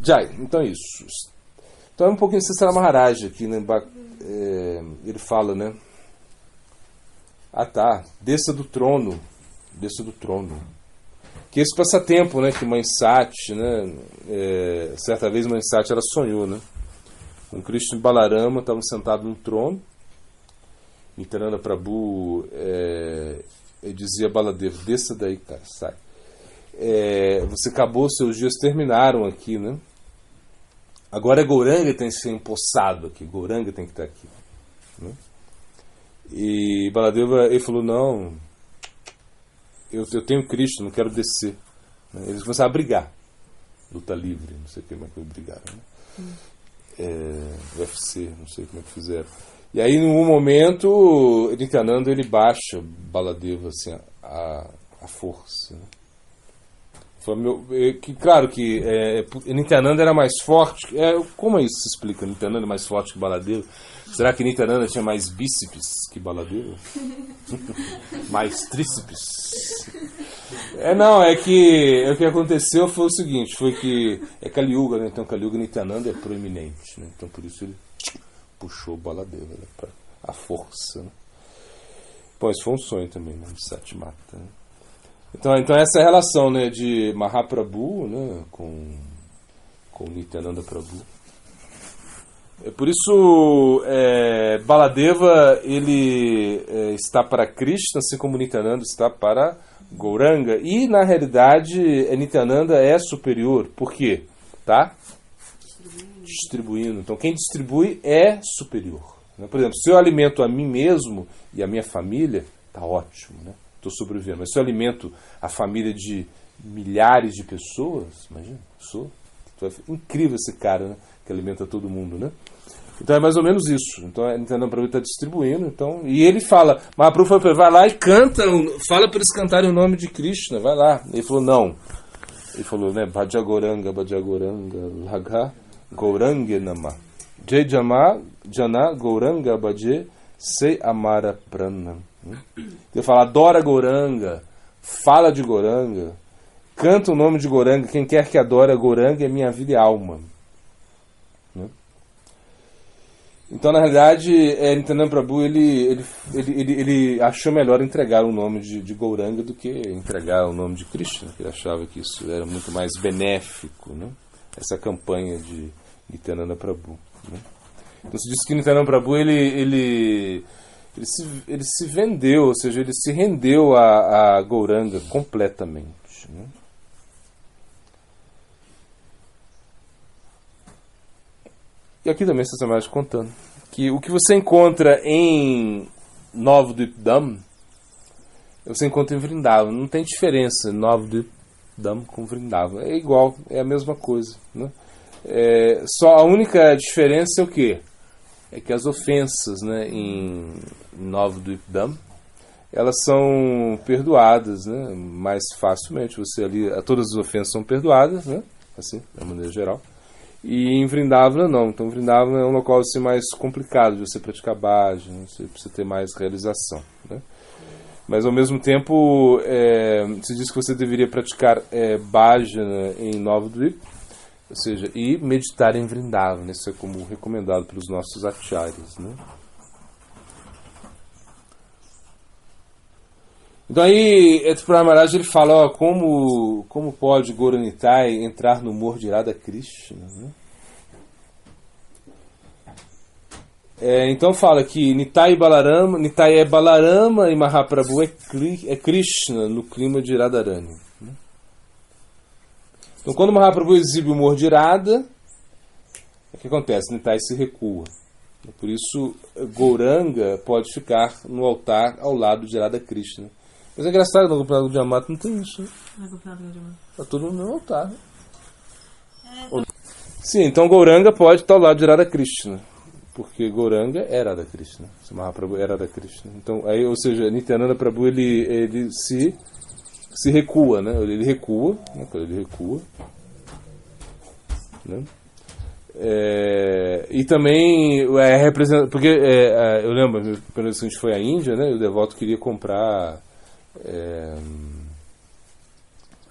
Jai, então é isso. Então é um pouquinho Sisara Maharaj aqui, né? Ele fala, né? Ah tá, desça do trono. Que esse passatempo, né? Que Mãe Sati, né? Certa vez Mãe Sati ela sonhou, né? Com Krishna e Balarama estavam sentados num trono. Nityananda Prabhu ele dizia a Baladeva, desça daí, cara, sai. Você acabou, seus dias terminaram aqui, né? Agora Gauranga tem que ser empossado aqui, Gauranga tem que estar aqui, né? E Baladeva, ele falou, não, eu tenho Krishna, não quero descer, né? Eles começaram a brigar, luta livre, não sei como é que brigaram, né? UFC, não sei como é que fizeram. E aí, num momento, Nityananda ele baixa Baladeva assim, a força, né? Claro que Nityananda era mais forte. Como isso se explica? Nityananda é mais forte que Baladeva? Será que Nityananda tinha mais bíceps que Baladeva? Mais tríceps? Não, o que aconteceu foi o seguinte, foi que Kali Yuga, né? Então Kali Yuga Nityananda é proeminente, né? Então por isso ele puxou Baladeva, né? Pra a força, né? Bom, isso foi um sonho também, né? De Satimata, né? Então essa é a relação, né, de Mahaprabhu, né, com Nityananda Prabhu. Por isso Baladeva ele está para Krishna, assim como Nityananda está para Gauranga. E na realidade Nityananda é superior. Por quê? Tá? Distribuindo. Então quem distribui é superior, né? Por exemplo, se eu alimento a mim mesmo e a minha família, tá ótimo, né? Estou sobrevivendo. Mas se eu alimento a família de milhares de pessoas, imagina, incrível esse cara, né? Que alimenta todo mundo, né? Então é mais ou menos isso. Então Nityananda Prabhu está distribuindo, então, e ele fala, Mahaprabhu vai lá e canta, fala para eles cantarem o nome de Krishna, vai lá. Ele falou, não. Ele falou, né? Bhaja Gauranga, Laga Gauranga Nama. Jai Jana Gauranga Bhaje Se Amara Prana. Ele fala, adora Gauranga, fala de Gauranga, canta o nome de Gauranga, quem quer que adore Gauranga é minha vida e alma, né? Então na realidade Nityananda Prabhu ele achou melhor entregar o nome de Gauranga do que entregar o nome de Krishna, que ele achava que isso era muito mais benéfico, né? Essa campanha de Nityananda Prabhu, né? Então se diz que Nityananda Prabhu ele se vendeu, ou seja, ele se rendeu a Gauranga completamente, né? E aqui também você está mais contando que o que você encontra em Navadvip-Dham, você encontra em Vrindavan. Não tem diferença Navadvip-Dham com Vrindavan. É igual, é a mesma coisa, né? Só a única diferença é o quê? É que as ofensas, né, em Navadvip-Dham, elas são perdoadas, né, mais facilmente. Você ali, todas as ofensas são perdoadas, né, assim, de maneira geral. E em Vrindavana não. Então Vrindavana é um local assim, mais complicado de você praticar bhajan, né, você precisa ter mais realização, né. Mas ao mesmo tempo se diz que você deveria praticar bhajana em Navadvip, ou seja, e meditar em Vrindavana. Isso é como recomendado pelos nossos acharyas, né? Então aí, Etipura Maharaj ele fala, como pode Gauranitai entrar no humor de Radha Krishna, né? Então fala que Nitai é Balarama e Mahaprabhu é Krishna no clima de Radharani, né? Então quando Mahaprabhu exibe o humor de Radha, o que acontece? Nitai se recua. Por isso Gauranga pode ficar no altar ao lado de Radha Krishna. Mas é engraçado, no Gopinath Gaudiya Mata não tem isso, né? Está tudo no altar, né? Sim, então Gauranga pode estar ao lado de Radha Krishna, porque Gauranga é Radha Krishna, se Mahaprabhu é Radha Krishna. Então, aí, ou seja, Nityananda Prabhu ele se recua, né? Ele recua, né? Ele recua, né? E também representa, porque eu lembro, quando a gente foi à Índia, né? O devoto queria comprar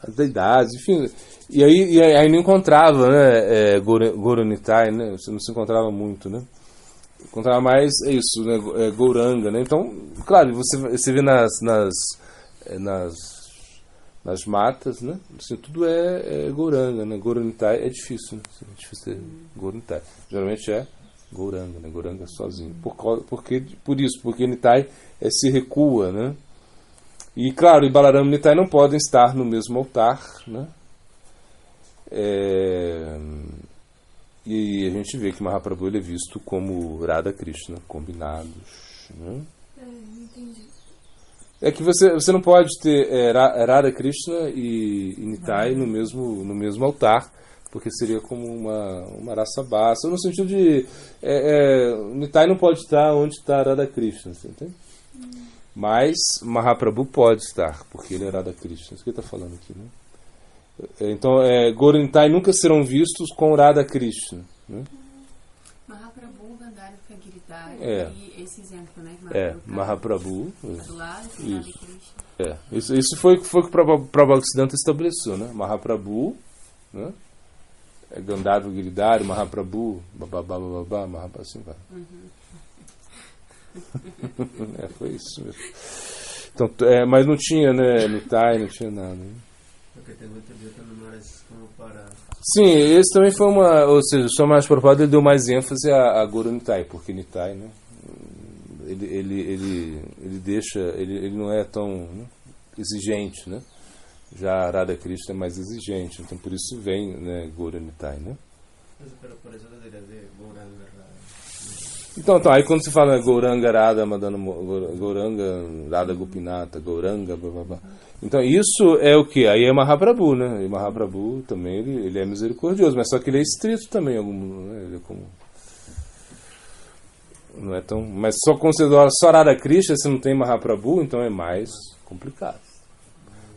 as deidades, enfim, E aí não encontrava, né, Gaura-Nitai, né, você não se encontrava muito, né, encontrava mais, é isso, né, Gauranga, né, então, claro, você vê nas matas, né, assim, tudo é Gauranga, né, Gaura-Nitai é difícil, né, é difícil ter Gaura-Nitai, geralmente é Gauranga, né, Gauranga sozinho, por isso, porque Nitai se recua, né, e claro, e Balarama e Nitai não podem estar no mesmo altar, né, e a gente vê que Mahaprabhu ele é visto como Radha Krishna combinados, né? Entendi. É que você não pode ter Radha Krishna e Nitai no mesmo altar, porque seria como uma raça baixa, no sentido de Nitai não pode estar onde está Radha Krishna, você entende? Mas Mahaprabhu pode estar, porque ele é Radha Krishna, isso que ele está falando aqui, né? Então, Gaura-Nitai nunca serão vistos com Radha Krishna, né? Mahaprabhu, Gandharva, Giridhara, e esse exemplo, né? Mahaprabhu. Do lado, Radha Krishna. Isso foi o que o Prabhupada estabeleceu, né? Mahaprabhu, né? Gandharva, Giridhara, Mahaprabhu, babá, Mahaprabhu, assim vai. Foi isso mesmo. Então, mas não tinha, né? Nitai, não tinha nada, né? Porque tem muito dito no Maras como para... Sim, esse também foi ou seja, o Swami Prabhupada ele deu mais ênfase a Gaura-Nitai, porque Nitai, né, ele deixa, ele não é tão, né, exigente, né, já Radha Krishna é mais exigente, então por isso vem, né, Gaura-Nitai, né. Pero por isso eu diria de Gauranga Radha. Então, aí quando se fala Gauranga Radha, Gauranga Radha Gopinata, Gauranga, blá blá blá. Então isso é o que? Aí é Mahaprabhu, né? E Mahaprabhu também ele é misericordioso, mas só que ele é estrito também, né? Ele é como, não é tão, mas só considera só Radha Krishna, se não tem Mahaprabhu, então é mais complicado.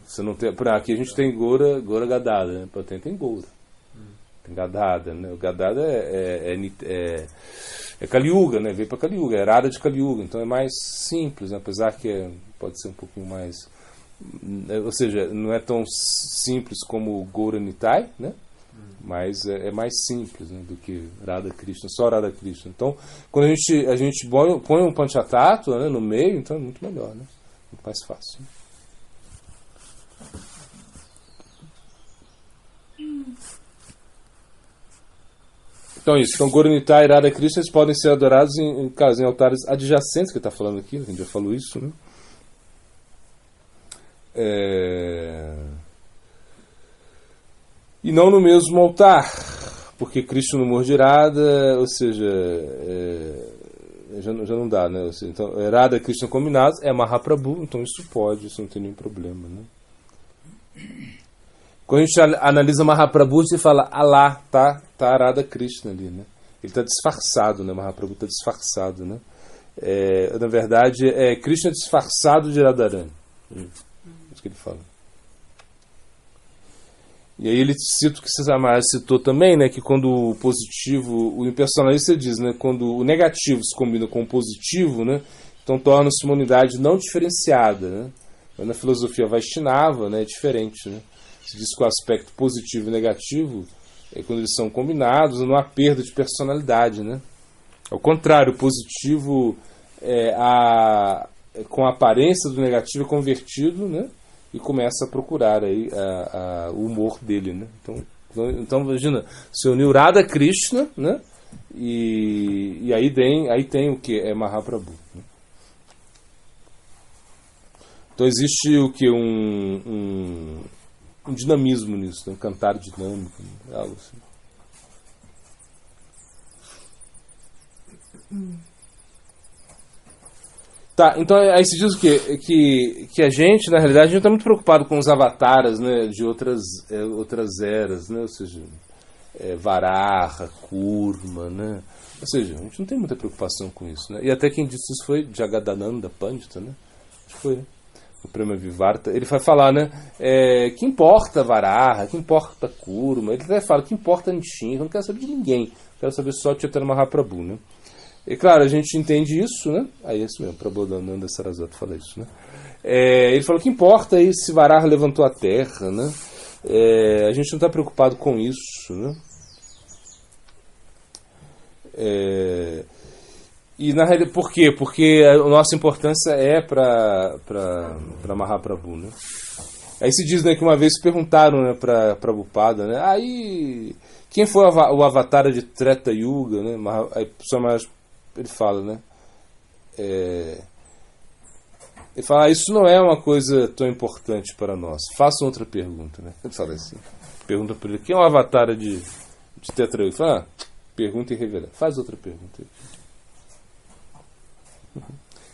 Você não tem, aqui a gente tem Gaura Gadada, né? Tem Gaura, tem Gadada, né? O Gadada é Kali Yuga, né? Veio para Kali Yuga, é Radha de Kali Yuga, então é mais simples, né? Apesar que pode ser um pouquinho mais, ou seja, não é tão simples como o Gaura-Nitai, né? Mas é mais simples, né, do que Radha Krishna, só Radha Krishna. Então, quando a gente põe um Panchatattva, né, no meio, então é muito melhor, né? Muito mais fácil. Então isso, então Gaura-Nitai e Radha Krishna eles podem ser adorados em altares adjacentes, que ele está falando aqui, a gente já falou isso, né? E não no mesmo altar, porque Krishna no humor de Radha, ou seja, já não dá, né? Ou seja, então, Radha e Krishna combinados é Mahaprabhu, então isso não tem nenhum problema, né? Quando a gente analisa Mahaprabhu, a gente fala, lá, tá Radha Krishna ali, né? Ele está disfarçado, né? Mahaprabhu está disfarçado, né? Na verdade, é Krishna disfarçado de Radharani. Isso que ele fala. E aí ele cita o que César citou também, né? Que quando o positivo, o impersonalista diz, né? Quando o negativo se combina com o positivo, né? Então torna-se uma unidade não diferenciada, né? Mas na filosofia Vaishnava, né? É diferente, né? Se diz que o aspecto positivo e negativo, quando eles são combinados, não há perda de personalidade, né? Ao contrário, o positivo com a aparência do negativo é convertido, né? E começa a procurar aí o humor dele, né? Então imagina, se uniu Radha Krishna, né? E aí tem o que? É Mahaprabhu, né? Então existe o que? Um dinamismo nisso, um cantar dinâmico, algo assim. Tá, então aí se diz o quê? Que a gente, na realidade, a gente está muito preocupado com os avataras, né, de outras eras, né, ou seja, Varaha, Kurma, né, ou seja, a gente não tem muita preocupação com isso, né, e até quem disse isso foi Jagadananda Pandita, né, acho que foi, né? O Prema Vivarta, ele vai falar, né, que importa Varaha, que importa Kurma, ele até fala que importa Nishinga, eu não quero saber de ninguém, quero saber só de Chaitanya Mahaprabhu, né. E claro, a gente entende isso, né, aí é isso mesmo, Prabodhananda Sarasvati fala isso, né, ele falou que importa aí se Varaha levantou a terra, né, A gente não está preocupado com isso, né? E na realidade, por quê? Porque a nossa importância é para Mahaprabhu, né? Aí se diz, né, que uma vez perguntaram, né, para Prabhupada, né, aí quem foi o avatar de Treta Yuga, né? Aí ele fala, né? Ele fala, isso não é uma coisa tão importante para nós. Façam outra pergunta, né? Ele fala assim, pergunta para ele, quem é o avatar de Treta Yuga? Ele fala, pergunta irreverente. Faz outra pergunta.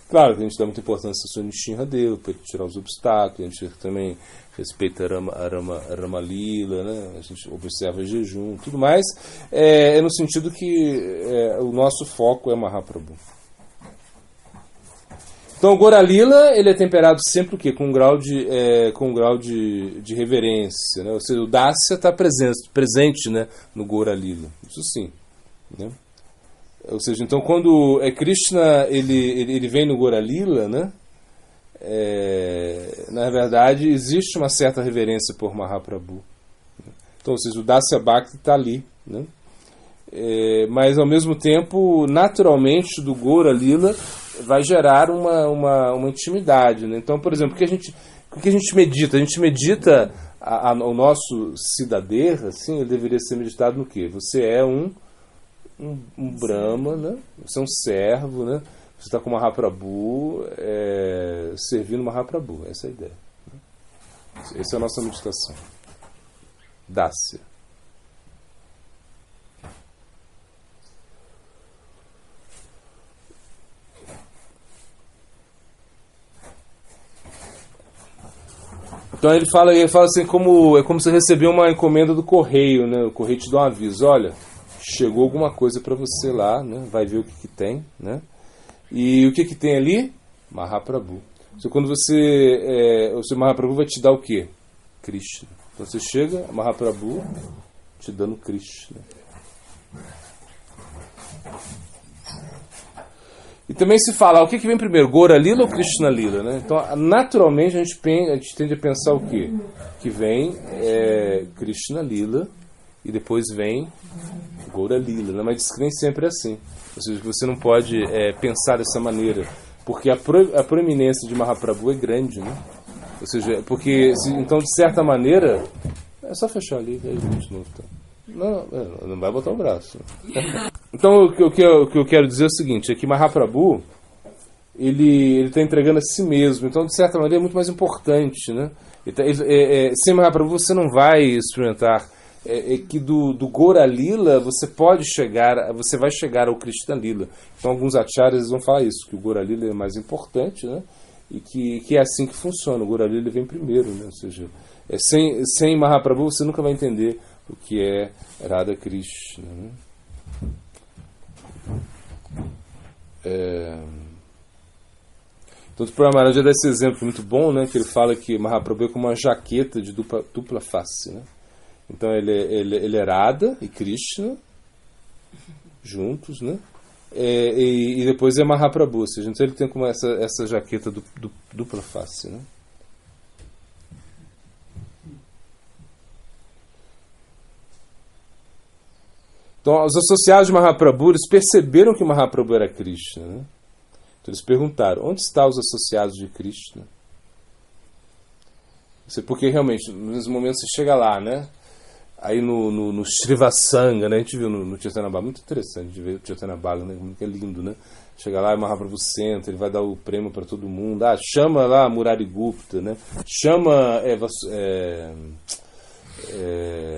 Claro que a gente dá muita importância ao Nishimha Deva, para tirar os obstáculos, a gente também respeita a Rama Lila, né? A gente observa jejum, tudo mais, no sentido que o nosso foco é Mahaprabhu. Então o Gora Lila, ele é temperado sempre o quê? Com um grau de reverência, né? Ou seja, o Dasya está presente, né, no Gora Lila, isso sim, né? Ou seja, então quando Krishna ele vem no Gora Lila, né, na verdade existe uma certa reverência por Mahaprabhu. Então, ou seja, o Dasya Bhakti está ali, né? Mas ao mesmo tempo, naturalmente, do Gora Lila vai gerar uma intimidade, né? Então, por exemplo, o que a gente medita? A gente medita o nosso Siddhadeha, assim, ele deveria ser meditado no quê? Você é um Brahma, né? Você é um servo, né? Você está com Mahaprabhu, servindo Mahaprabhu. Essa é a ideia, né? Essa é a nossa meditação. Dasya. Então ele fala assim, é como se recebeu uma encomenda do correio, né? O correio te dá um aviso, olha, chegou alguma coisa para você lá, né? Vai ver o que tem, né? E o que tem ali? Mahaprabhu. Então, quando o seu Mahaprabhu vai te dar o quê? Krishna. Então você chega, Mahaprabhu te dando Krishna. E também se fala, o que vem primeiro, Gora Lila ou Krishna Lila, né? Então, naturalmente, a gente tende a pensar o quê? Que vem Krishna Lila e depois vem Gora Lila, né? Mas nem sempre é assim. Ou seja, você não pode pensar dessa maneira, porque a proeminência de Mahaprabhu é grande, né? Ou seja, porque, então, de certa maneira, é só fechar ali, aí de novo, tá? Não vai botar o braço. Então o que eu quero dizer é o seguinte, é que Mahaprabhu ele está entregando a si mesmo, então de certa maneira é muito mais importante, né? Sem Mahaprabhu você não vai experimentar, que do Gora Lila você vai chegar ao Krishna Lila. Então alguns acharyas vão falar isso, que o Gora Lila é mais importante, né? E que é assim que funciona, o Gora Lila vem primeiro, né? Ou seja, sem Mahaprabhu você nunca vai entender o que é Radha Krishna, né? Então o Prabhupada já dá esse exemplo muito bom, né? Que ele fala que Mahaprabhu é como uma jaqueta de dupla face, né? Então ele é Radha e Krishna juntos, né? E depois é Mahaprabhu, ou seja, então ele tem como essa jaqueta dupla face, né? Então, os associados de Mahaprabhu, eles perceberam que Mahaprabhu era Krishna, né? Então, eles perguntaram, onde estão os associados de Krishna? Porque, realmente, nesse momento você chega lá, né? Aí no Srivasanga, né? A gente viu no Chaitanya Bala, muito interessante, a gente vê o Chaitanya Bala, né? Que é lindo, né? Chega lá e Mahaprabhu senta, ele vai dar o prêmio para todo mundo. Chama lá Murari Gupta, né? Chama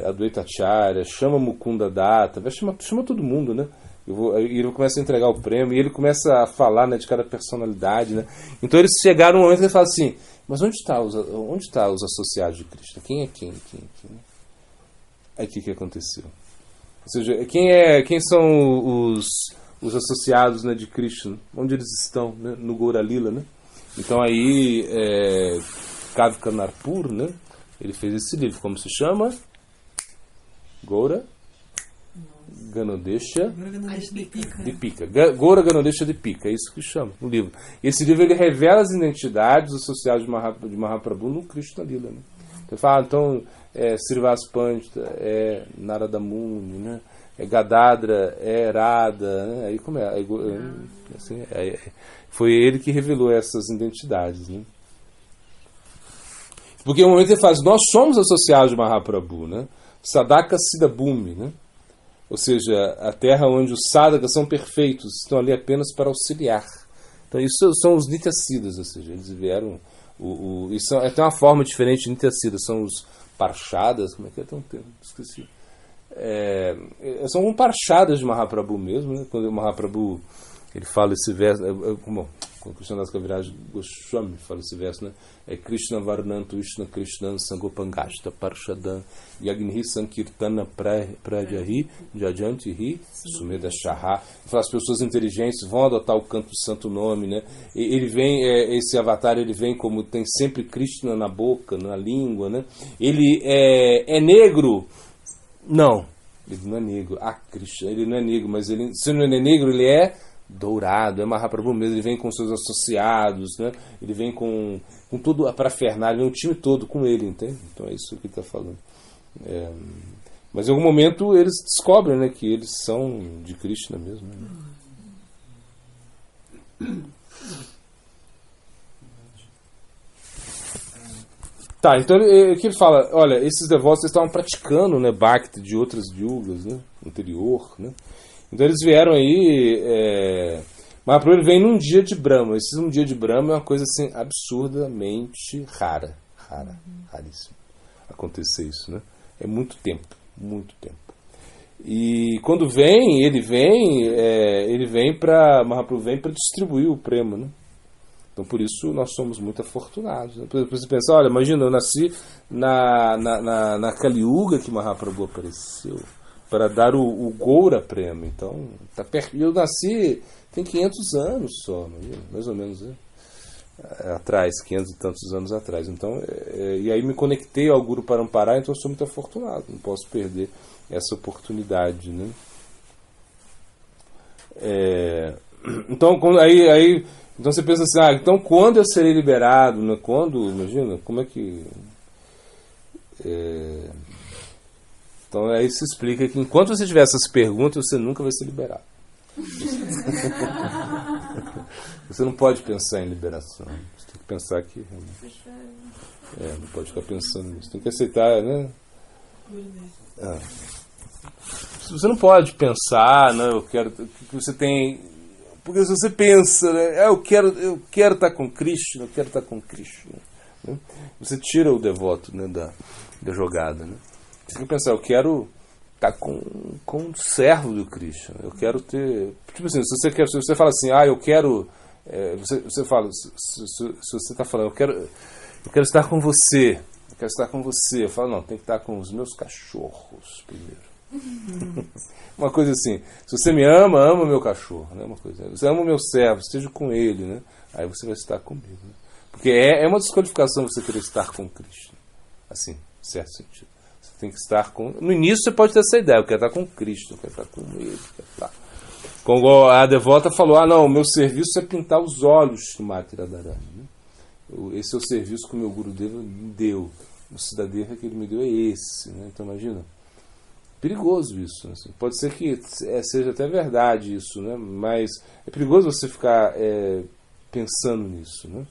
Advaita Acharya, chama Mukunda Datta, chama todo mundo, né? Ele começa a entregar o prêmio e ele começa a falar, né, de cada personalidade, né? Então eles chegaram num momento que ele fala assim, mas onde está os associados de Krishna? Quem é quem? Aí o que aconteceu? Ou seja, quem são os associados, né, de Krishna? Onde eles estão, né? No Gora Lila, né? Então aí Kavi Kanarpur, né? Ele fez esse livro, como se chama? Gora Ganodesha Dipika. Gora Ganodesha Dipika, é isso que chama o livro. Esse livro ele revela as identidades associadas de Mahaprabhu no Krishna Lila, né? Ele fala, então, Srivastava é Narada Muni, né? Gadadra é Radha, né? Aí como é? Aí, assim, foi ele que revelou essas identidades, né? Porque no momento ele faz, nós somos associados de Mahaprabhu, né? Sadaka Siddha Bhumi, né? Ou seja, a terra onde os sadhakas são perfeitos, estão ali apenas para auxiliar. Então isso são os Nityasiddhas, ou seja, eles vieram... Isso é até uma forma diferente de Nityasiddhas, são os Parshadas, como é que é? Tem um termo, esqueci. São parshadas de Mahaprabhu mesmo, né? Quando o Mahaprabhu ele fala esse verso, quando Krishnadas Kaviraj Goswami fala esse verso, né? Krishna Varnantu Ishna Krishnan Sangopangashta Parshadan Yagnihi Sankirtana Prajahi Jajanti Hi Sumeda Shaha. As pessoas inteligentes vão adotar o canto do santo nome, né? Ele vem, esse avatar ele vem como tem sempre Krishna na boca, na língua, né? Ele é negro. Não, ele não é negro. Krishna, ele não é negro, mas ele, se não é negro, ele é dourado, é Mahaprabhu mesmo, ele vem com seus associados, né? Ele vem com todo a parafernália, vem o time todo com ele, entende? Então é isso que ele está falando. Mas em algum momento eles descobrem, né, que eles são de Krishna mesmo. Né? Tá, então aqui ele fala, olha, esses devotos estavam praticando, né, Bhakti de outras yugas, né, anterior, né? Então eles vieram aí, Mahaprabhu ele vem num dia de Brahma. Esse um dia de Brahma é uma coisa assim absurdamente raríssima acontecer isso, né? É muito tempo. E quando vem, ele vem para Mahaprabhu vem para distribuir o prema, né? Então por isso nós somos muito afortunados. Né? Você pensa, olha, imagina, eu nasci na Kali Yuga que Mahaprabhu apareceu para dar o Goura Prema. Então, tá perto. Eu nasci tem 500 anos só, mais ou menos, né? Atrás, 500 e tantos anos atrás. Então, e aí me conectei ao Guru Parampara, então eu sou muito afortunado, não posso perder essa oportunidade, né? Então, então você pensa assim, então quando eu serei liberado, né? Quando, imagina, como é que... Então aí se explica que enquanto você tiver essas perguntas, você nunca vai ser liberado. Você não pode pensar em liberação. Você tem que pensar que não pode ficar pensando nisso. Tem que aceitar, né? Você não pode pensar, né? Eu quero que você tem, porque se você pensa, né? Eu quero estar com Krishna, eu quero estar com Krishna, né? Você tira o devoto, né, da jogada, né? Você tem que pensar, eu quero estar com o servo do Krishna. Eu quero ter... Tipo assim, se você fala assim, eu quero... Você fala, se você está falando, eu quero estar com você. Eu quero estar com você. Eu falo, não, tem que estar com os meus cachorros primeiro. Uma coisa assim, se você me ama o meu cachorro. Né? Uma coisa, você ama o meu servo, esteja com ele. Né? Aí você vai estar comigo. Né? Porque é uma desqualificação você querer estar com Krishna. Assim, em certo sentido. Tem que estar com... No início você pode ter essa ideia, eu quero estar com Cristo, eu quero estar com ele, Como a devota falou, não, o meu serviço é pintar os olhos do Mati Radharani. Né? Esse é o serviço que o meu Gurudeva me deu. O Siddhadeha que ele me deu é esse. Né? Então imagina, perigoso isso. Né? Pode ser que seja até verdade isso, né? Mas é perigoso você ficar pensando nisso, né?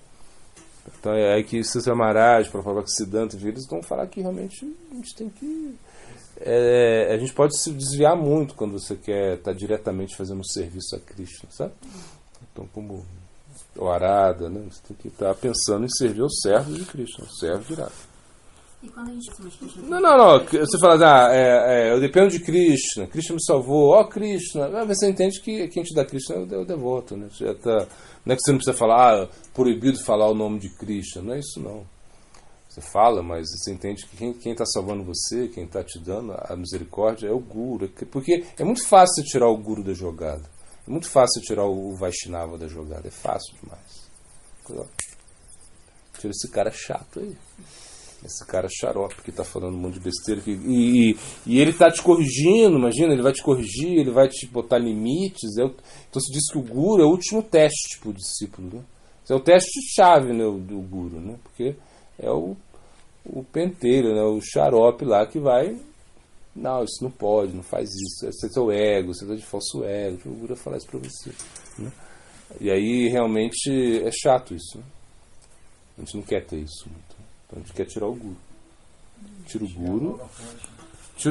Então é aí que Sri Maharaj, Prabhupada Siddhanta, eles vão falar que realmente a gente tem que... a gente pode se desviar muito quando você quer estar diretamente fazendo um serviço a Krishna, sabe? Então, como o Arada, né? Você tem que estar pensando em servir os servos de Krishna, o servo virado. E quando a gente... Não. Você fala, eu dependo de Krishna, Krishna me salvou, Krishna. Você entende que quem te dá Krishna é o devoto, né? Você já tá, não é que você não precisa falar, proibido falar o nome de Krishna, não é isso não. Você fala, mas você entende que quem está salvando você, quem está te dando a misericórdia é o Guru. Porque é muito fácil você tirar o Guru da jogada. É muito fácil você tirar o Vaishnava da jogada. É fácil demais. Tira esse cara chato aí. Esse cara xarope que está falando um monte de besteira. E ele está te corrigindo, imagina, ele vai te corrigir, ele vai te botar limites. Então se diz que o Guru é o último teste para o discípulo. Né? É o teste-chave, né, do Guru, né? Porque é o o pentelho, né? O xarope lá que vai... Não, isso não pode, não faz isso. Você é teu ego, você está de falso ego. O Buda falar isso para você. Né? E aí realmente é chato isso. Né? A gente não quer ter isso muito. Então a gente quer tirar o guru. Tira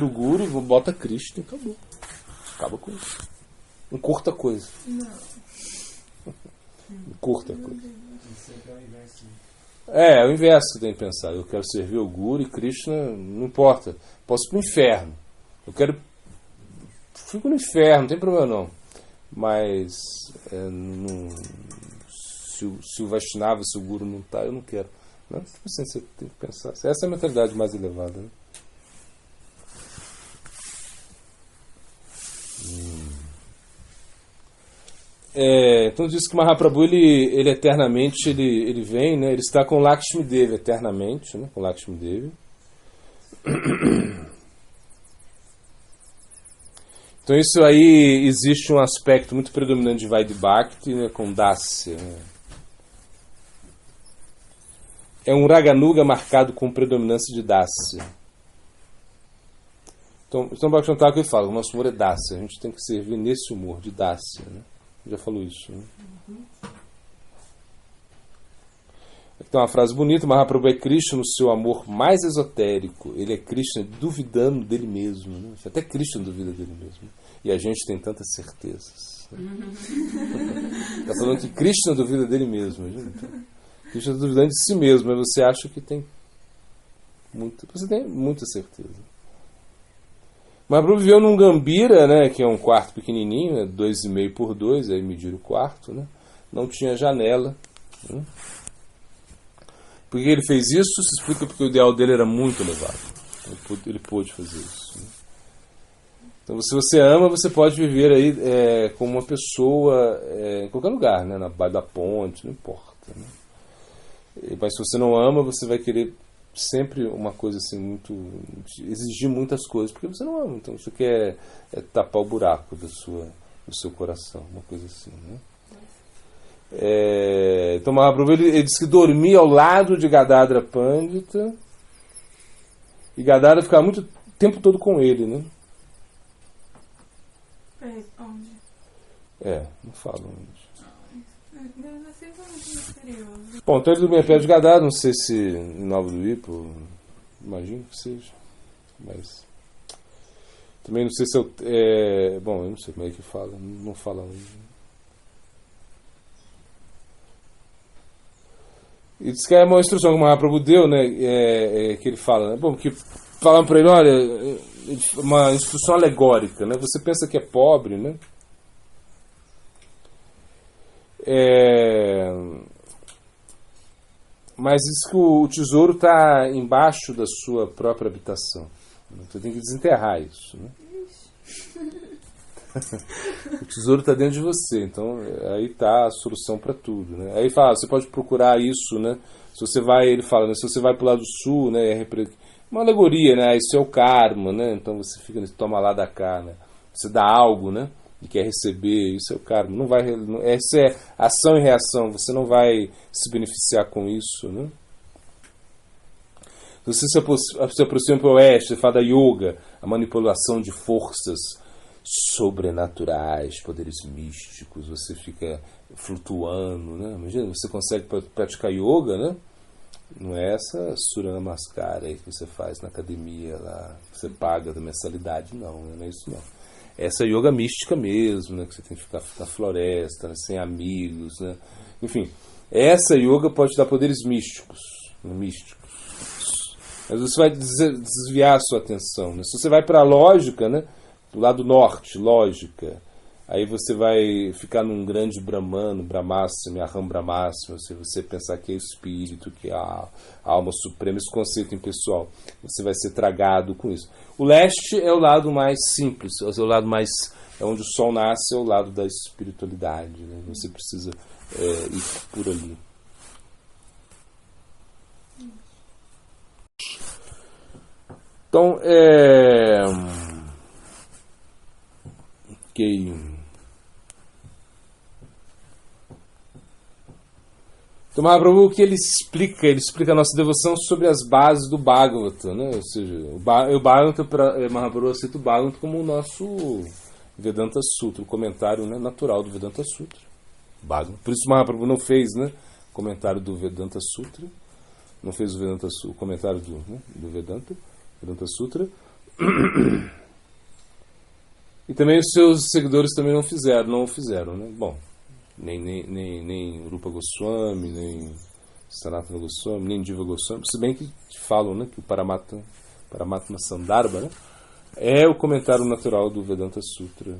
o guru e bota Krishna e acabou. Acaba com isso. Não curta a coisa. Não curta a coisa. É o inverso que tem que pensar. Eu quero servir o guru e Krishna, não importa. Posso ir para o inferno. Eu quero. Fico no inferno, não tem problema não. Mas se o Vaishnava, se o guru não está, eu não quero. Não? Assim, você tem que pensar. Essa é a mentalidade mais elevada. Né? Então diz que Mahaprabhu ele eternamente ele vem, né? Ele está com Lakshmi Devi eternamente, né? Com Lakshmi Devi. Então isso aí existe um aspecto muito predominante de Vaidhi Bhakti, né? Com Dasya. Né? É um Raganuga marcado com predominância de Dasya. Então Bhaktivinoda Thakur fala, o nosso humor é Dasya, a gente tem que servir nesse humor de Dasya, né? Já falou isso, né? Aqui tem uma frase bonita: Mahaprabhu é Krishna no seu amor mais esotérico. Ele é Krishna duvidando dele mesmo, né? Até Krishna duvida dele mesmo. E a gente tem tantas certezas. Está falando que Krishna duvida dele mesmo. Krishna está duvidando de si mesmo, mas você acha que tem você tem muita certeza. Mahaprabhu viveu num Gambira, né, que é um quarto pequenininho, né, 2,5 por 2, aí medir o quarto, né, não tinha janela. Né. Por que ele fez isso? Se explica porque o ideal dele era muito elevado. Ele pôde fazer isso. Né. Então, se você ama, você pode viver aí como uma pessoa em qualquer lugar, né, na baixo da ponte, não importa. Né. Mas se você não ama, você vai querer sempre uma coisa assim, exigir muitas coisas, porque você não ama, então você quer tapar o buraco do seu coração, uma coisa assim, né? Então Mahaprabhu ele disse que dormia ao lado de Gadadhara Pandita e Gadadhara ficava muito tempo todo com ele, né? Onde? Não falo onde. Deve ser muito misterioso. Bom, então ele dormia perto de Gadadhara, não sei se em Nova do Ipo, imagino que seja, mas também não sei se bom, eu não sei como é que fala, não fala onde. E diz que é uma instrução que o Mahaprabhu deu, né, que ele fala, né, bom, que falaram para ele, olha, uma instrução alegórica, né, você pensa que é pobre, né, mas diz que o tesouro está embaixo da sua própria habitação. Você tem que desenterrar isso. Né? O tesouro está dentro de você, então aí está a solução para tudo. Né? Aí fala, você pode procurar isso, né? Se você vai, ele fala, né? Se você vai para o lado sul, né? Uma alegoria, né? Isso é o karma, né? Então você fica, toma lá da cá, né? Você dá algo, né? E quer receber, isso é o karma. Não vai, isso é ação e reação, você não vai se beneficiar com isso, né? Você se aproxima para o oeste, você fala da yoga, a manipulação de forças sobrenaturais, poderes místicos, você fica flutuando, né? Imagina, você consegue praticar yoga, né? Não é essa Surya Namaskara aí que você faz na academia lá, que você paga da mensalidade, não é isso não. Essa yoga mística mesmo, né, que você tem que ficar na floresta, né, sem amigos, né? Enfim, essa yoga pode te dar poderes místicos, né, mas você vai desviar a sua atenção, né? Se você vai para a lógica, né, do lado norte, lógica, aí você vai ficar num grande Brahmano, Brahmasmi, Aham Brahmasmi, se você pensar que é espírito, que é a alma suprema, esse conceito impessoal, você vai ser tragado com isso. O leste é o lado mais simples, é o lado mais, é onde o sol nasce, é o lado da espiritualidade, né? Você precisa ir por ali. Então, ok. Então, Mahaprabhu, o que ele explica? Ele explica a nossa devoção sobre as bases do Bhagavata, né? Ou seja, o Bhagavata, Mahaprabhu cita o Bhagavata como o nosso Vedanta Sutra, o comentário, né, natural do Vedanta Sutra. Bhagavata. Por isso Mahaprabhu não fez, né, comentário do Vedanta Sutra, não fez o comentário do Vedanta Sutra. E também os seus seguidores também não o fizeram, né? Bom, nem Rupa Goswami, nem Sanatana Goswami, nem Diva Goswami, se bem que falam, né, que o Paramatma Sandarbha, né, é o comentário natural do Vedanta Sutra.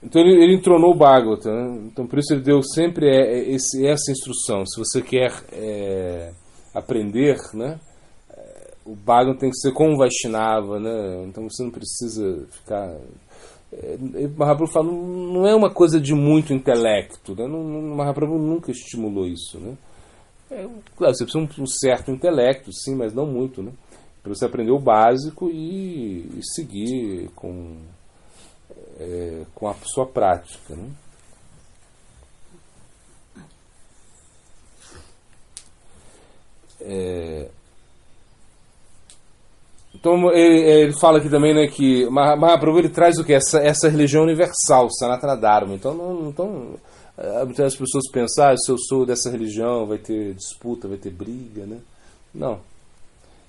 Então ele entronou o Bhagavata, né? Então por isso ele deu sempre essa instrução. Se você quer aprender, né, o Bhagavata tem que ser como Vaishnava, né? Então você não precisa ficar... Mahaprabhu fala, não é uma coisa de muito intelecto, né? Mahaprabhu nunca estimulou isso, né? Claro, você precisa de um certo intelecto, sim, mas não muito, né? Para você aprender o básico e seguir com a sua prática, né? Então ele fala aqui também, né, que Mahaprabhu ele traz o que? Essa religião universal, Sanatana Dharma. Então as pessoas pensam, se eu sou dessa religião vai ter disputa, vai ter briga, né? Não.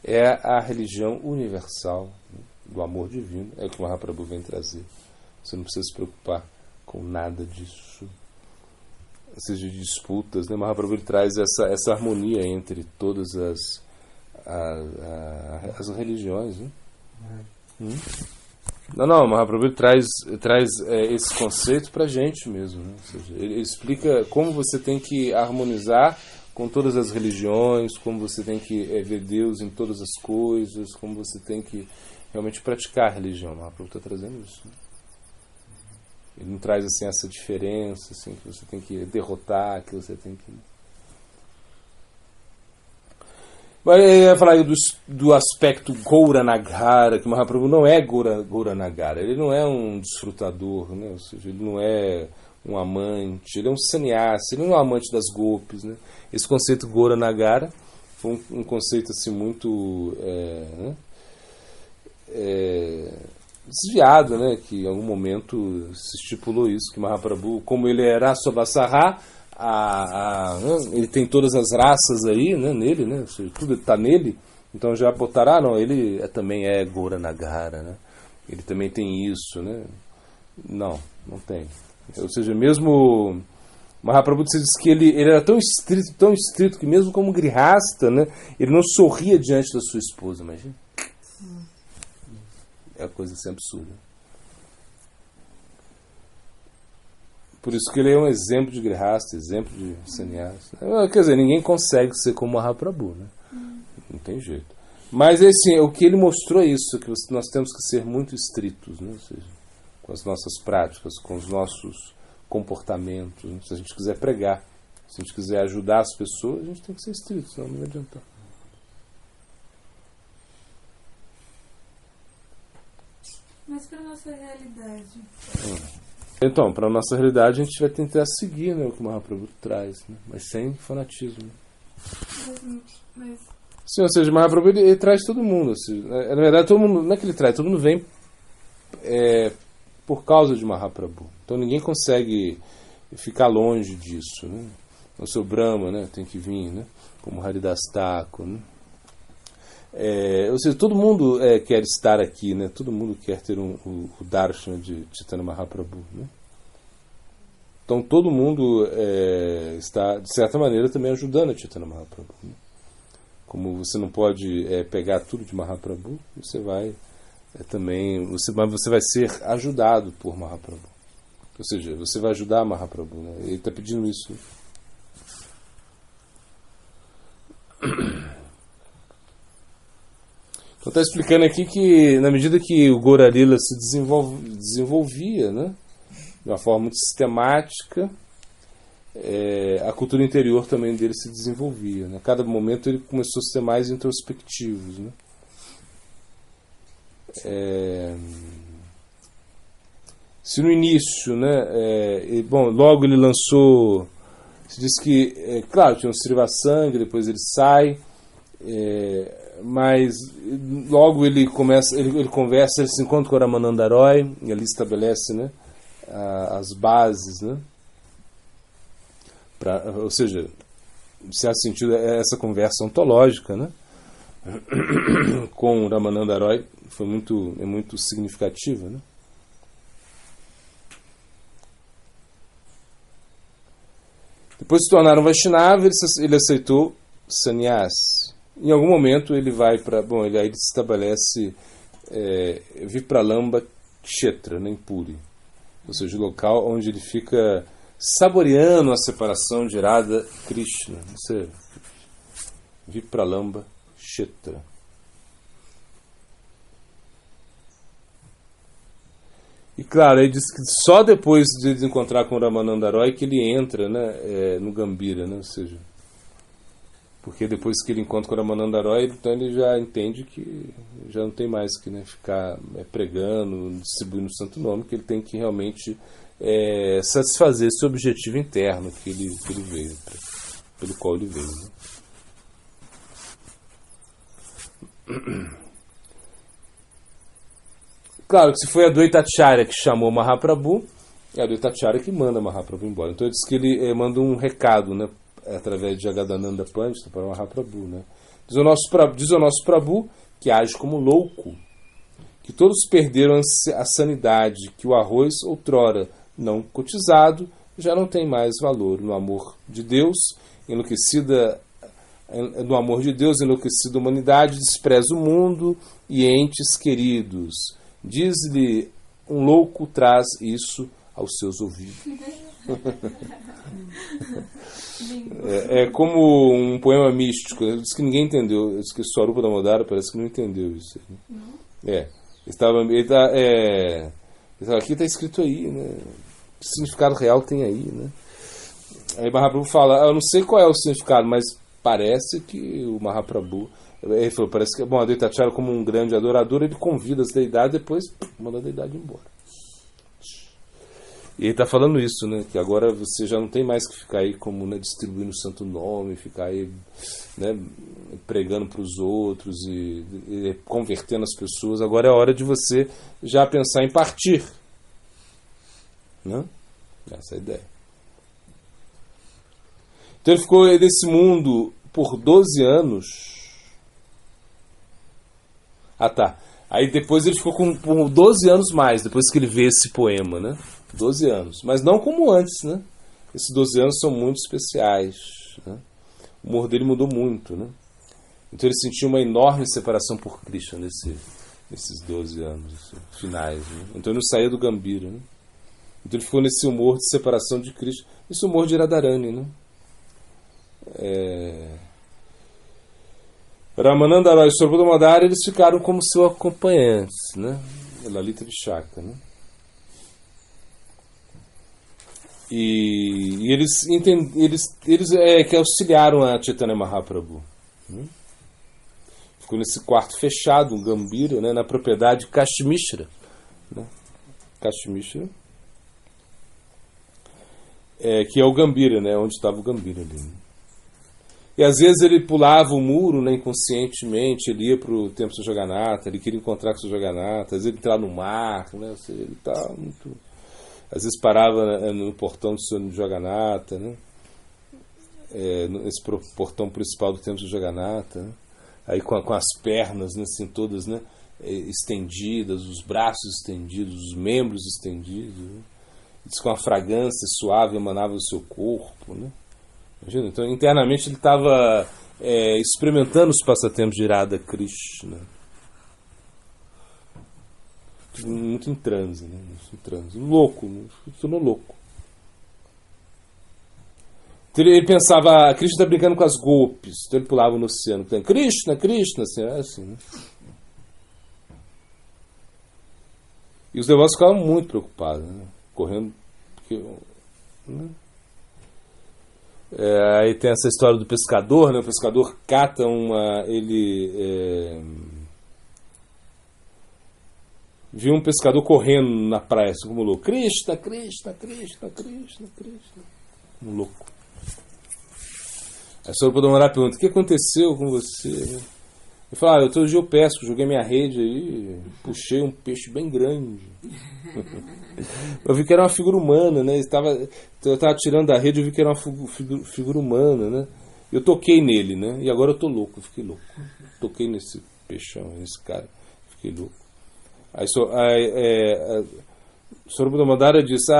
É a religião universal, né, do amor divino. É o que Mahaprabhu vem trazer. Você não precisa se preocupar com nada disso. Ou seja, de disputas, né? Mahaprabhu ele traz essa harmonia entre todas as religiões, né? Não, Mahaprabhu ele traz esse conceito pra gente mesmo, né? Ou seja, ele explica como você tem que harmonizar com todas as religiões, como você tem que ver Deus em todas as coisas, como você tem que realmente praticar a religião. Mahaprabhu está trazendo isso, né? Ele não traz assim essa diferença, assim, que você tem que derrotar, que você tem que... Mas ele vai falar do aspecto Gauranagara, que Mahaprabhu não é Gauranagara, ele não é um desfrutador, né? Ou seja, ele não é um amante, ele é um sannyasi, ele não é um amante das golpes, né? Esse conceito Gauranagara foi um conceito assim muito desviado, né? Que em algum momento se estipulou isso, que Mahaprabhu, como ele era Rasavasarha, ele tem todas as raças aí, né, nele, né, tudo está nele, então já botará, não, ele também é Gauranagara, né, ele também tem isso, né, não tem, ou seja, mesmo Mahaprabhu diz que ele era tão estrito que mesmo como grihasta, né, ele não sorria diante da sua esposa, imagina, é uma coisa assim absurda. Por isso que ele é um exemplo de grihasta, exemplo de sannyasa. Quer dizer, ninguém consegue ser como Mahaprabhu, né? Não tem jeito. Mas assim, o que ele mostrou é isso, que nós temos que ser muito estritos, né? Ou seja, com as nossas práticas, com os nossos comportamentos. Né? Se a gente quiser pregar, se a gente quiser ajudar as pessoas, a gente tem que ser estrito, senão não vai adiantar. Mas para a nossa realidade... Então, para a nossa realidade, a gente vai tentar seguir, né, o que o Mahaprabhu traz, né, mas sem fanatismo. Mas... Sim, ou seja, o Mahaprabhu ele traz todo mundo. Assim, na verdade, todo mundo, não é que ele traz, todo mundo vem por causa de Mahaprabhu. Então ninguém consegue ficar longe disso. Né? O seu Brahma, né, tem que vir, né, como Haridas Thakur, né? Ou seja, todo mundo quer estar aqui, né? Todo mundo quer ter o darshan de Chaitanya Mahaprabhu, né? Então todo mundo está, de certa maneira, também ajudando a Chaitanya Mahaprabhu, né? Como você não pode pegar tudo de Mahaprabhu, você vai também, você vai ser ajudado por Mahaprabhu. Ou seja, você vai ajudar Mahaprabhu, né? Ele está pedindo isso, né? Então está explicando aqui que na medida que o Gaura Lila se desenvolvia, né, de uma forma muito sistemática, a cultura interior também dele se desenvolvia. Né? A cada momento ele começou a ser mais introspectivo. Né? Se no início, né, bom, logo ele lançou, se diz que, claro, tinha um Srivasanga, depois ele sai, mas logo ele começa, ele conversa, ele se encontra com o Ramananda Roy, e ali estabelece, né, as bases, né, ou seja, em certo sentido, essa conversa ontológica, né, com o Ramananda Roy foi muito significativa, né. Depois se tornaram Vaishnava, ele aceitou sannyas. Em algum momento ele vai para... Bom, ele se estabelece Vipralamba Kshetra, né, em Puri. Ou seja, o local onde ele fica saboreando a separação de Radha Krishna. Isso é Vipralamba Kshetra. E claro, ele diz que só depois de encontrar com o Ramananda Roy que ele entra, né, no Gambhira, né, ou seja, porque depois que ele encontra com o Ramananda Roy, então ele já entende que já não tem mais que, né, ficar pregando, distribuindo o santo nome, que ele tem que realmente satisfazer esse objetivo interno que ele veio, pelo qual ele veio, né? Claro que se foi a Dvaitacharya que chamou Mahaprabhu, é a Dvaitacharya que manda Mahaprabhu embora. Então ele diz que ele manda um recado, né, através de Jagadananda Pandita para Mahaprabhu, né? Diz o nosso Prabhu que age como louco, que todos perderam a sanidade, que o arroz outrora não cotizado já não tem mais valor no amor de Deus, enlouquecida a humanidade despreza o mundo e entes queridos. Diz-lhe, um louco traz isso aos seus ouvidos. É como um poema místico. Diz que ninguém entendeu. Diz que Swarupa Damodara parece que não entendeu isso. Aqui está escrito aí, né? Que significado real tem aí, né? Aí Mahaprabhu fala, eu não sei qual é o significado, mas parece que o Mahaprabhu... Ele falou, parece que, bom, a Dvaitacharya, como um grande adorador, ele convida as deidades, depois manda a deidade embora. E ele está falando isso, né? Que agora você já não tem mais que ficar aí como, né, distribuindo o santo nome, ficar aí, né, pregando para os outros e convertendo as pessoas. Agora é hora de você já pensar em partir, né? Essa é a ideia. Então ele ficou nesse mundo por 12 anos. Ah, tá. Aí depois ele ficou por 12 anos mais, depois que ele vê esse poema, né? 12 anos. Mas não como antes, né? Esses 12 anos são muito especiais, né? O humor dele mudou muito, né? Então ele sentiu uma enorme separação por Krishna nesses 12 anos finais, né? Então ele não saía do Gambhira, né? Então ele ficou nesse humor de separação de Krishna, esse humor de Radharani, né? Ramananda Roy e Swarupa Damodara, eles ficaram como seus acompanhantes, né? Lalita Vishaka, né? E eles que auxiliaram a Chaitanya Mahaprabhu, né? Ficou nesse quarto fechado, um Gambhira, né? Na propriedade Kashmishra, né? Kashmishra, que é o Gambhira, né? Onde estava o Gambhira ali, né? E às vezes ele pulava o muro, né, inconscientemente, ele ia para o templo de Jagannatha, ele queria encontrar com o Jagannatha, às vezes ele entrava no mar, né, ou seja, ele estava muito... Às vezes parava no portão do Jagannatha, né, nesse portão principal do templo de Jagannatha, né, aí com as pernas, né, assim, todas, né, estendidas, os braços estendidos, os membros estendidos, né, diz que uma fragrância suave emanava do seu corpo, né. Imagina? Então, internamente ele estava experimentando os passatempos de Radha Krishna. Muito em transe, né? Muito em transe. Louco, se tornou louco. Então, ele pensava, Krishna está brincando com as golpes. Então ele pulava no oceano. Krishna, Krishna, assim, né? E os devotos ficavam muito preocupados, né? Correndo, porque... Né? Aí tem essa história do pescador, né? O pescador cata vi um pescador correndo na praia, assim como louco. Krishna, Krishna, Krishna, Krishna, Krishna. Um louco. Aí o Swarupadamodara pergunta, o que aconteceu com você? Ele fala, outro dia eu pesco, joguei minha rede aí, puxei um peixe bem grande. Eu vi que era uma figura humana, né? Eu estava tirando da rede, eu vi que era uma figura humana, né? Eu toquei nele, né? E agora eu tô louco, eu fiquei louco. Toquei nesse peixão, nesse cara, fiquei louco. Aí Swarupadamodara disse,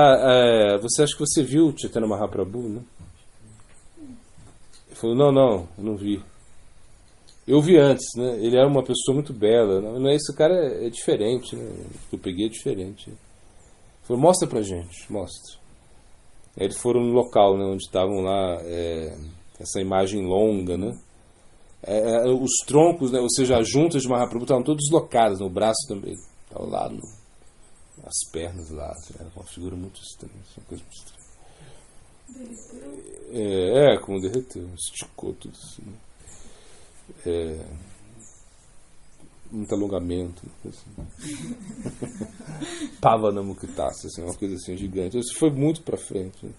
você acha que você viu o Chaitanya Mahaprabhu, né? Ele falou, não, eu não vi. Eu vi antes, né? Ele era uma pessoa muito bela. Não é esse cara é diferente, né? O que eu peguei é diferente. Ele falou, mostra pra gente, mostra. Aí eles foram no local, né, onde estavam lá, essa imagem longa, né? Os troncos, né, ou seja, as juntas de Mahaprabhu estavam todas deslocadas, no braço também. Estava lá, as pernas lá. Era uma figura muito estranha, uma coisa muito estranha. Como derreteu, esticou tudo assim. Muito alongamento, assim. Pavanamukitasa, assim, uma coisa assim gigante. Isso foi muito pra frente, né?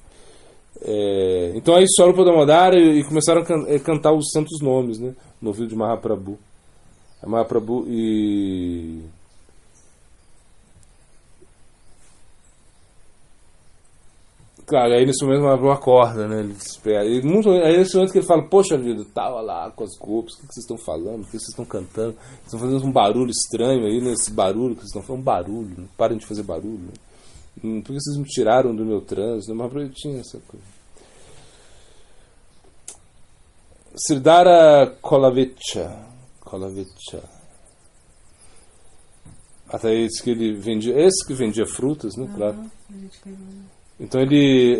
Então aí Swarupadamodara e começaram a cantar os santos nomes, né, no ouvido de Mahaprabhu. Mahaprabhu e claro, aí nesse momento o Mahaprabhu acorda, né? Ele desespera. Aí nesse momento que ele fala, poxa vida, tava lá com as golpes, o que vocês estão falando? O que vocês estão cantando? Vocês estão fazendo um barulho estranho aí, nesse barulho que vocês estão falando, barulho, né? Parem de fazer barulho, né? Por que vocês me tiraram do meu trânsito? O Mahaprabhu tinha essa coisa. Sridhara Kolavecha. Até esse que ele vendia, esse que vendia frutas, né? Claro. Então ele,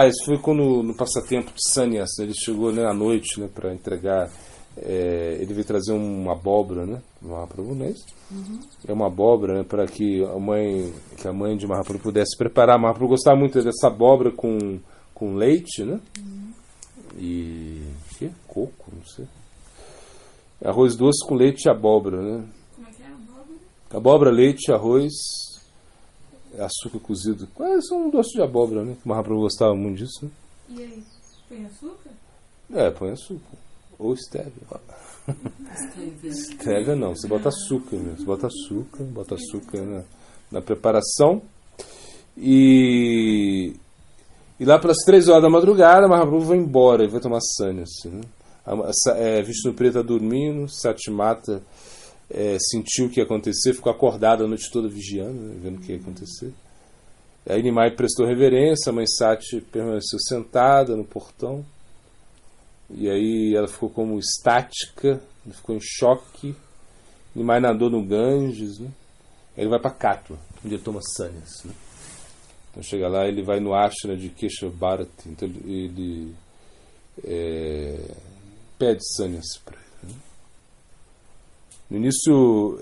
isso foi quando no passatempo de Sannyas, né, ele chegou, né, à noite, né, para entregar, ele veio trazer uma abóbora, né, Mahaprabhu, não é isso? É uma abóbora, né, para que a mãe de Mahaprabhu pudesse preparar. Mahaprabhu gostava muito dessa abóbora com leite, né, e coco, não sei, arroz doce com leite e abóbora, né. Como é que é a abóbora? Abóbora, leite, arroz, açúcar cozido. Isso é um doce de abóbora, né? O Mahaprabhu gostava muito disso, né? E aí? Põe açúcar? Põe açúcar. Ou stevia. Stevia não, você bota açúcar mesmo. Você bota açúcar na preparação. E lá pelas 3 horas da madrugada, Mahaprabhu vai embora, ele vai tomar sannyas, assim, né? Vishnupriya está dormindo, Satimata sentiu o que ia acontecer, ficou acordada a noite toda vigiando, né, vendo o que ia acontecer. Aí Nimai prestou reverência, a mãe Sati permaneceu sentada no portão, e aí ela ficou como estática, ficou em choque. Nimai nadou no Ganges, né? Aí ele vai para Katwa, onde ele toma sannyas, né? Então chega lá, ele vai no ashram de Keshava Bharati, então ele pede sannyas para ele. No início,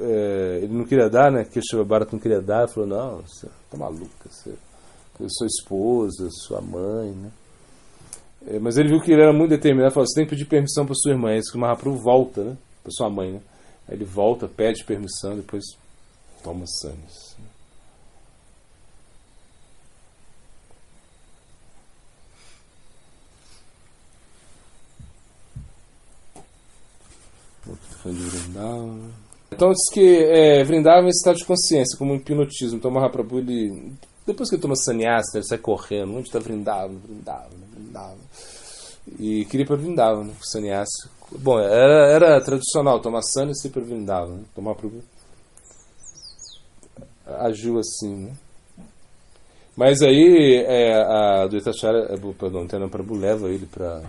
ele não queria dar, né? Keshava Bharata não queria dar. Ele falou, não, você tá maluca, eu sou esposa, sua mãe, né? Mas ele viu que ele era muito determinado. Ele falou, você tem que pedir permissão para sua irmã. É isso que o Mahaprabhu volta, né? Para sua mãe, né? Aí ele volta, pede permissão, depois toma sannyas. Então diz que Vrindavan é esse estado de consciência, como um hipnotismo. Então Mahaprabhu, depois que ele toma sannyasa, ele sai correndo. Onde está Vrindavan? E queria ir para Vrindavan, né? Sannyasa. Bom, era tradicional tomar sannyasa e ir para Vrindavan, né? Então Mahaprabhu agiu assim, né? Mas aí a Dvaitacharya, Nityananda Prabhu leva ele para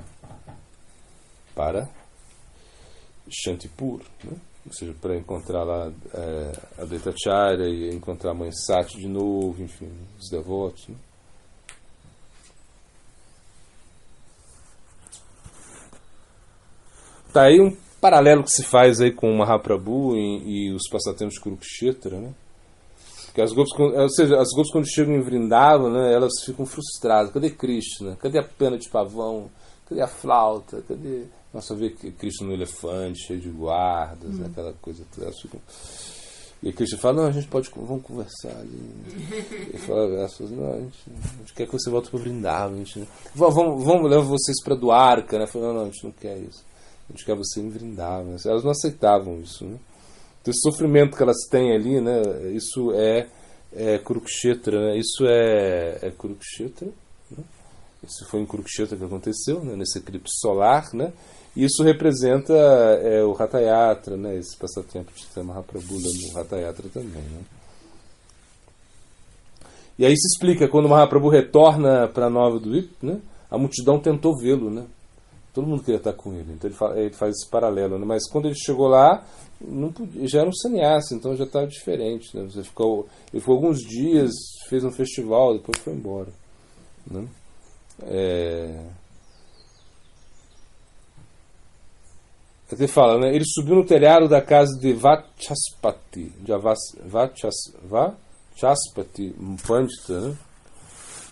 Shantipur, né? Ou seja, para encontrar lá a Dvaitacharya e encontrar a mãe Sati de novo, enfim, os devotos, né? Tá aí um paralelo que se faz aí com o Mahaprabhu e os passatempos de Kurukshetra, né? Porque as golpes quando chegam em Vrindavan, né, elas ficam frustradas. Cadê Krishna? Cadê a pena de pavão? Cadê a flauta? Cadê... Nossa, vê Krishna no elefante, cheio de guardas, aquela coisa toda. Elas ficam... E a Krishna fala, não, a gente pode, vamos conversar ali. Ele fala, as pessoas, não, a gente quer que você volte para Vrindavan, a gente, vamos levar vocês para Dwarka, né? Fala, não, a gente não quer isso. A gente quer você em Vrindavan. Elas não aceitavam isso, né? Então esse sofrimento que elas têm ali, né? Isso é Kurukshetra, né? Isso é Kurukshetra, né? Isso foi em Kurukshetra que aconteceu, né? Nesse eclipse solar, né? E isso representa o Hatha Yatra, né? Esse passatempo de Chaitanya Mahaprabhu no Hatha Yatra também, né? E aí se explica, quando o Mahaprabhu retorna para Nova Dvip, né? A multidão tentou vê-lo, né? Todo mundo queria estar com ele, então ele faz esse paralelo, né? Mas quando ele chegou lá, não podia, já era um sannyasi, então já estava diferente, né? Ele ficou alguns dias, fez um festival, depois foi embora, né? Ele fala, né? Ele subiu no telhado da casa de Vachaspati, Vachaspati, um pandita, né?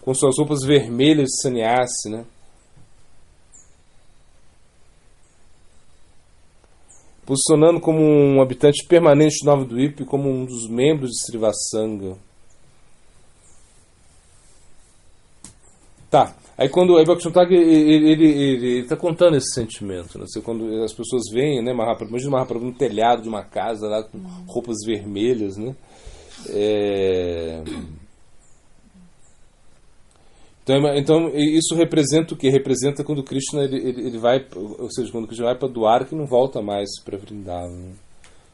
Com suas roupas vermelhas de sannyasi, né? Posicionando como um habitante permanente de Nova Dvip, como um dos membros de Srivasanga. Tá. Aí quando o Bhaktivinoda ele está contando esse sentimento, né? Quando as pessoas veem, né, Mahaprabhu, imagina Mahaprabhu no telhado de uma casa lá com roupas vermelhas, né? Então isso representa o quê? Representa quando Krishna ele vai, ou seja, quando Krishna vai para Dwarka e não volta mais para Vrindavan, né?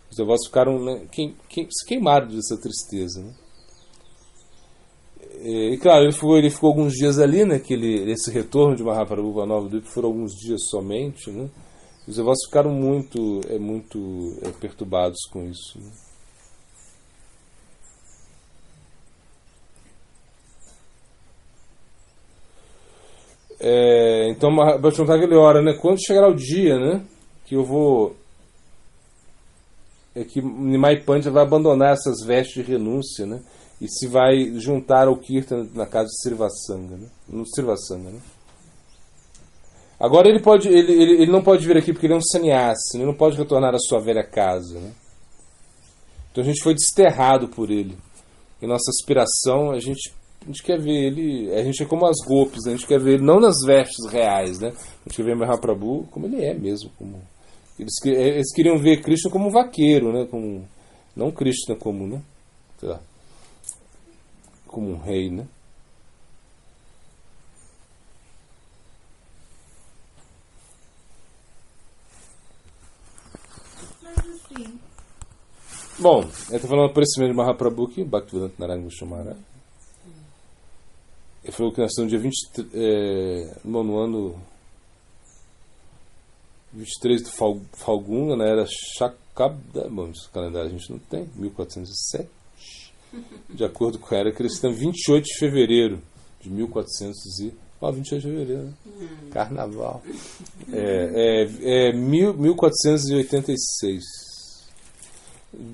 Os devotos ficaram, né, se queimaram dessa tristeza, né? E claro, ele ficou alguns dias ali, né? Esse retorno de Mahaprabhu a Nova Dvip foram alguns dias somente, né? Os devotos ficaram muito perturbados com isso, né? Então Bhaktivinoda ele ora, né? Quando chegará o dia, né? Que eu vou, que Nimai Pandita vai abandonar essas vestes de renúncia, né? E se vai juntar ao Kirtan na casa de Srivasanga, né? No Srivasanga, né? Agora ele não pode vir aqui porque ele é um sannyasi, ele não pode retornar à sua velha casa, né? Então a gente foi desterrado por ele. E nossa aspiração, a gente quer ver ele, a gente é como as golpes, né? A gente quer ver ele não nas vestes reais, né? A gente quer ver Mahaprabhu como ele é mesmo, como eles queriam ver Krishna como um vaqueiro, né? Não Krishna como, né? Sei lá, como um rei, né? Mas assim, Bom, ele está falando por esse mesmo Mahaprabhu aqui, Bhaktivedanta Narayana Goswami Maharaj. Ele falou que nasceu no dia 23, no ano 23 de Falguna, na era Shakabda. Bom, esse calendário a gente não tem, 1407. De acordo com a era cristã, 28 de fevereiro de 28 de fevereiro, né? Carnaval. 1486.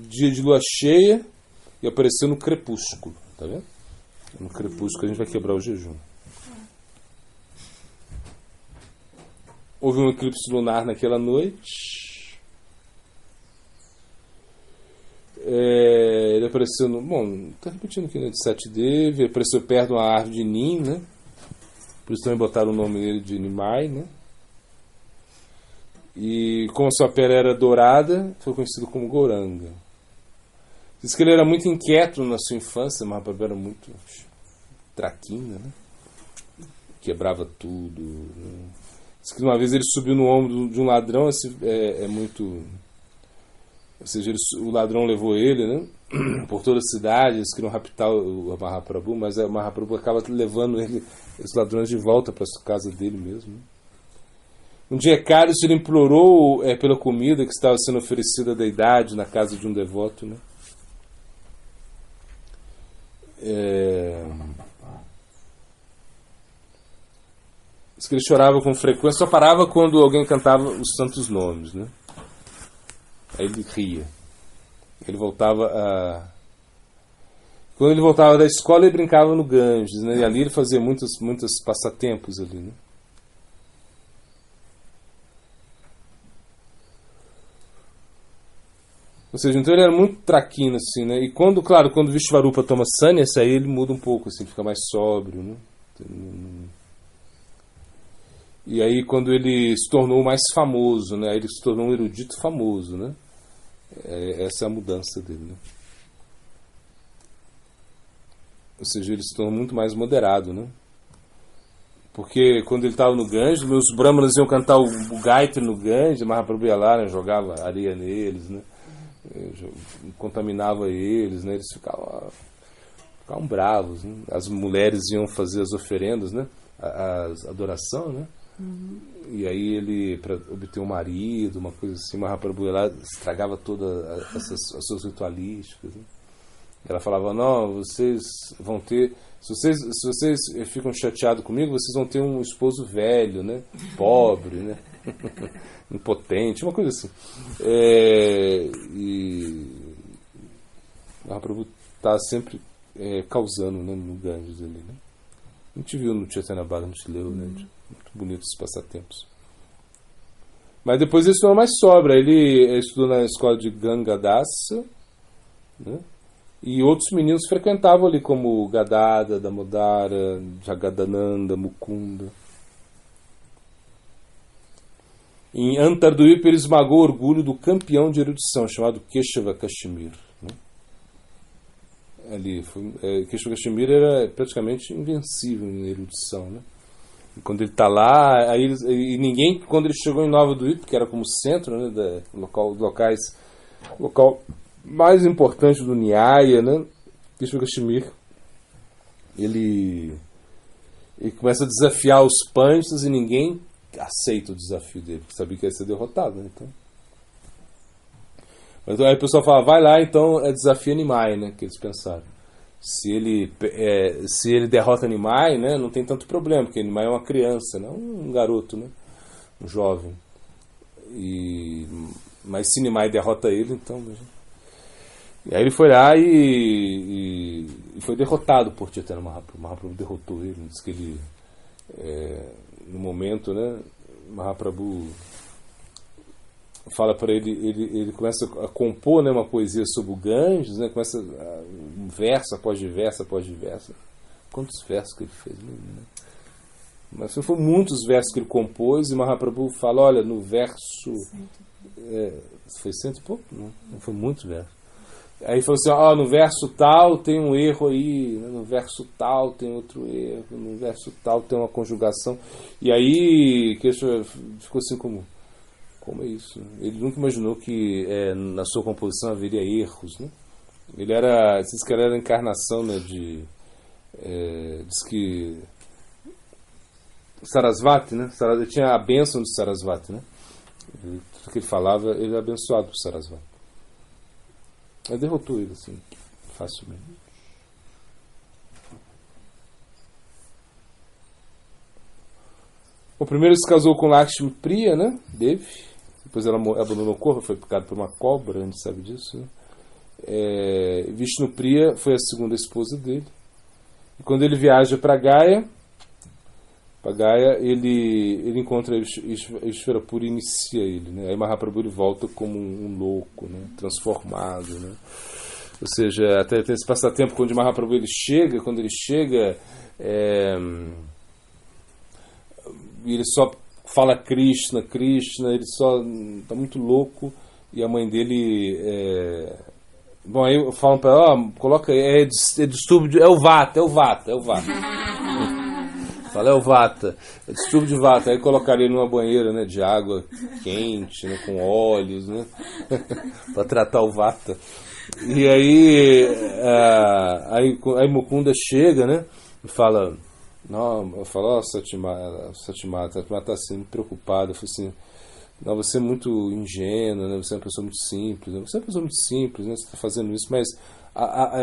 Dia de lua cheia e apareceu no crepúsculo, tá vendo? No crepúsculo a gente vai quebrar o jejum. Houve um eclipse lunar naquela noite. Ele apareceu no... Bom, está repetindo aqui, né? De Satidev. Ele apareceu perto de uma árvore de Nim, né? Por isso também botaram o nome dele de Nimai, né? E como a sua pele era dourada, foi conhecido como Gauranga. Diz que ele era muito inquieto na sua infância, Mahaprabhu era muito traquina, né? Quebrava tudo, né? Diz que uma vez ele subiu no ombro de um ladrão, muito... Ou seja, o ladrão levou ele, né? Por toda a cidade, eles queriam raptar o Mahaprabhu, mas o Mahaprabhu acaba levando esses ladrões de volta para a casa dele mesmo, né? Um dia Cálice ele implorou pela comida que estava sendo oferecida à deidade na casa de um devoto, né? Diz que ele chorava com frequência, só parava quando alguém cantava os santos nomes, né? Aí ele ria. Quando ele voltava da escola, ele brincava no Ganges, né? E ali ele fazia muitos passatempos ali, né? Ou seja, então ele era muito traquino, assim, né? E quando o Vishvarupa toma sannyasa, aí ele muda um pouco, assim, fica mais sóbrio, né? E aí quando ele se tornou mais famoso, né? Aí ele se tornou um erudito famoso, né? Essa é a mudança dele, né? Ou seja, ele se tornou muito mais moderado, né? Porque quando ele estava no Ganges, os brahmanas iam cantar o Gayatri no Ganges, Mahaprabhu ia lá, né? Jogava areia neles, né? Contaminava eles, né? Eles ficavam bravos, né? As mulheres iam fazer as oferendas, né? A adoração, né? E aí ele, para obter um marido, uma coisa assim, Mahaprabhu lá estragava todas as suas ritualísticas, né? Ela falava, não, vocês vão ter, se vocês ficam chateados comigo, vocês vão ter um esposo velho, né? Pobre, né? Impotente, uma coisa assim. E Mahaprabhu está sempre causando, né, no Ganges ali, né? A gente viu no Chaitanya Bhagavan, a gente leu, né? Muito bonito esses passatempos. Mas depois ele se tornou mais sóbrio. Ele estudou na escola de Gangadasa, né? E outros meninos frequentavam ali, como Gadada, Damodara, Jagadananda, Mukunda. Em Antarduipa ele esmagou o orgulho do campeão de erudição, chamado Keshava Kashmir, né? Keshava Kashmir era praticamente invencível em erudição, né? E quando ele está lá, e ninguém, quando ele chegou em Nova Duipa, que era como centro, né, local mais importante do Nyaya, né, Keshava Kashmir, ele começa a desafiar os Panchas e ninguém aceita o desafio dele, porque sabia que ia ser derrotado, né? Então aí o pessoal fala, vai lá, então desafia Nimai, né, que eles pensaram. Se ele derrota Nimai, né, não tem tanto problema, porque Nimai é uma criança, né, um garoto, né, um jovem. Mas se Nimai derrota ele, então... E aí ele foi lá e foi derrotado por Chaitanya Mahaprabhu. Mahaprabhu derrotou ele, diz que ele, no momento, né, Mahaprabhu fala para ele começa a compor, né, uma poesia sobre o Ganges, né, começa um verso após verso após verso. Quantos versos que ele fez? Né? Mas foram muitos versos que ele compôs e Mahaprabhu fala, olha, no verso... foi 100 e pouco? Não foi muitos versos. Aí falou assim, no verso tal tem um erro aí, né? No verso tal tem outro erro, no verso tal tem uma conjugação. E aí ficou assim como é isso? Ele nunca imaginou que na sua composição haveria erros, né? Diz que ele era a encarnação, né, diz que Sarasvati, né? Ele tinha a bênção de Sarasvati, né? Tudo que ele falava, ele era abençoado por Sarasvati. Aí derrotou ele, assim, facilmente. O primeiro se casou com Lakshmi Priya, né? Devi. Depois ela abandonou o corpo, foi picada por uma cobra, a gente sabe disso, né? Vishnu Priya foi a segunda esposa dele. E quando ele viaja para Gaya, ele encontra Ishvarapura e inicia ele, né? Aí Mahaprabhu ele volta como um louco, né? Transformado, né? Ou seja, até tem esse passatempo quando Mahaprabhu quando ele chega, ele só fala Krishna, ele só está muito louco, e a mãe dele bom, aí falam para ela, coloca, distúrbio, é o Vata. Fala, é o Vata, é distúrbio de Vata. Aí colocaria ele numa banheira, né, de água quente, né, com óleos, né, para tratar o Vata. E aí Mukunda chega, né, e fala, Satimata está assim, preocupada, fala assim, não, você é muito ingênua, né, você é uma pessoa muito simples, né, você está fazendo isso, mas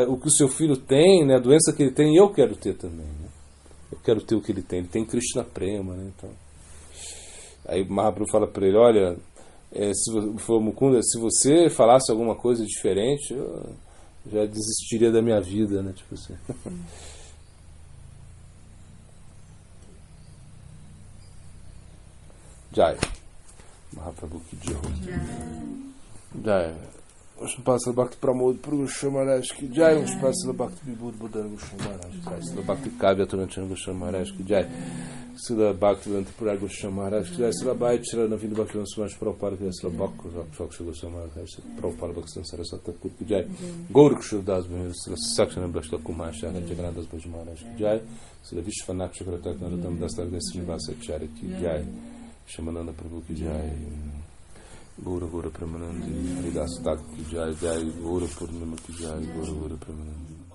o que o seu filho tem, né, a doença que ele tem, eu quero ter também, né? Eu quero ter o que ele tem Krishna Prema, né? Então, aí Mahaprabhu fala para ele, olha, se for Mukunda, se você falasse alguma coisa diferente, eu já desistiria da minha vida, né? Tipo assim. Jai. Mahaprabhu que Jai. Vishnu Bhakti Pramod Purusha Maharaj ki Jai, Vishnu Bhakti Vibhud Buddha Goswami Maharaj ki Jai, Srila Bhakti Kavya Turanchana Goswami Maharaj ki Jai, Srila Bhakti Vedanta Purana Goswami Maharaj ki Jai, Srila Bhakti Navinda Bhakti Smash Prabhupada ki Jai, Srila Bhakti Bhakti Goswami Maharaj, Srila Prabhupada Bhakti Saraswati Thakur ki Jai, Gauraksha Das Bhakti, Srila Sakshana Bhakti Kumar Shara Jagannath Das Bhakti Maharaj ki Jai, Srila Vishwanath Chakravarti Narottam Das Thakur Srinivasa Acharya ki Jai, Shamananda Prabhu ki Jai, Gora Gora Premanandi, Haridas Tak ki Jai, Jai Gora Purnima ki Jai, Gora Gora Premanandi.